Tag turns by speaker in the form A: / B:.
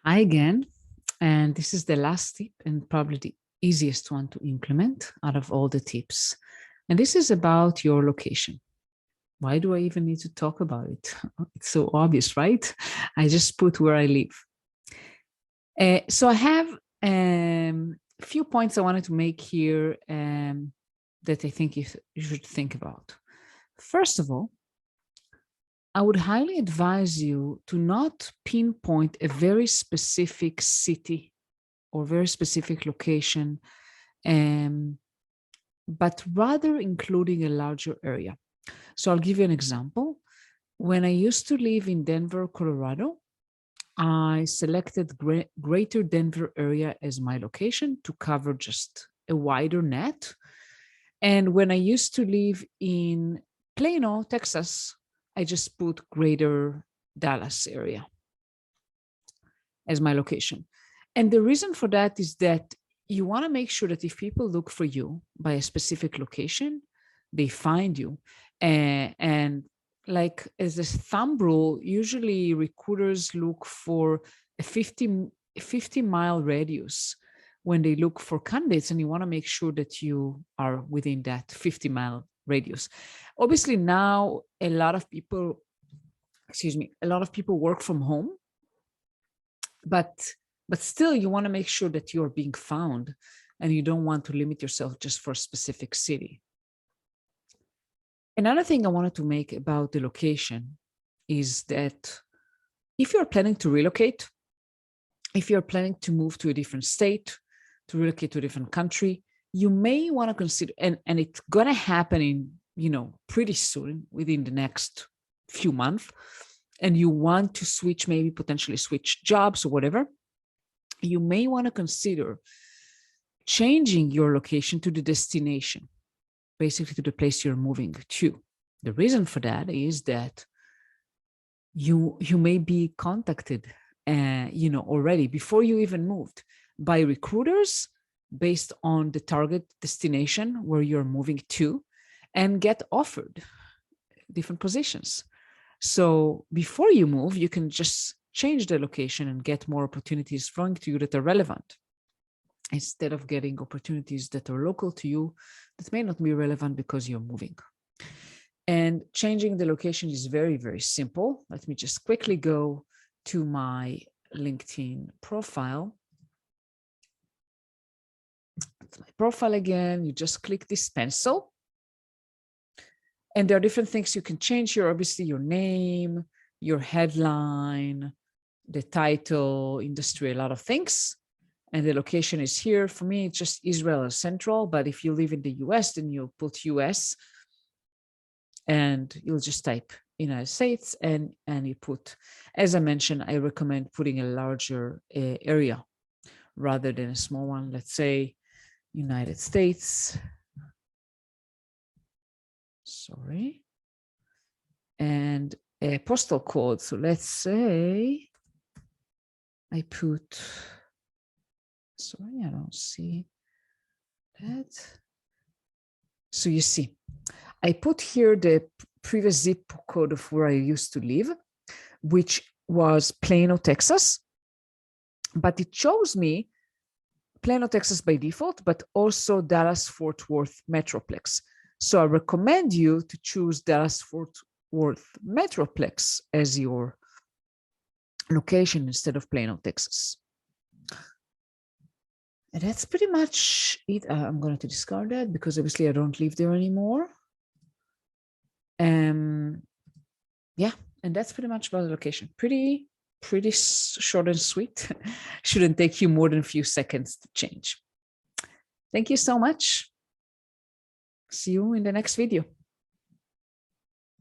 A: Hi again, and this is the last tip and probably the easiest one to implement out of all the tips. And this is about your location. Why do I even need to talk about it? It's so obvious, right? I just put where I live. So I have a few points I wanted to make here that I think you should think about. First of all, I would highly advise you to not pinpoint a very specific city or very specific location, but rather including a larger area. So I'll give you an example. When I used to live in Denver, Colorado, I selected Greater Denver area as my location to cover just a wider net. And when I used to live in Plano, Texas, I just put Greater Dallas area as my location. And the reason for that is that you want to make sure that if people look for you by a specific location, they find you. And like as a thumb rule, usually recruiters look for a 50-mile radius when they look for candidates, and you want to make sure that you are within that 50-mile radius. Obviously now a lot of people work from home, but still you want to make sure that you're being found and you don't want to limit yourself just for a specific city. Another thing I wanted to make about the location is that if you're planning to relocate, if you're planning to move to a different state, to relocate to a different country, you may want to consider, and it's going to happen in, pretty soon, within the next few months, and you want to switch, maybe potentially switch jobs or whatever, you may want to consider changing your location to the destination, basically to the place you're moving to. The reason for that is that you may be contacted, already before you even moved by recruiters based on the target destination where you're moving to, and get offered different positions. So before you move, you can just change the location and get more opportunities flowing to you that are relevant, instead of getting opportunities that are local to you that may not be relevant because you're moving. And changing the location is very, very simple. Let me just quickly go to my LinkedIn profile. It's my profile again. You just click this pencil. And there are different things you can change here. Obviously, your name, your headline, the title, industry, a lot of things. And the location is here. For me, it's just Israel Central. But if you live in the US, then you'll put US. And you'll just type United States and you put, as I mentioned, I recommend putting a larger area rather than a small one. Let's say United States. Sorry. And a postal code. So let's say I put, sorry, I don't see that. So you see, I put here the previous zip code of where I used to live, which was Plano, Texas. But it shows me Plano, Texas by default, but also Dallas-Fort Worth Metroplex. So I recommend you to choose Dallas-Fort Worth Metroplex as your location instead of Plano, Texas. And that's pretty much it. I'm going to discard that because obviously I don't live there anymore. Yeah, and that's pretty much about the location. Pretty short and sweet. Shouldn't take you more than a few seconds to change. Thank you so much. See you in the next video.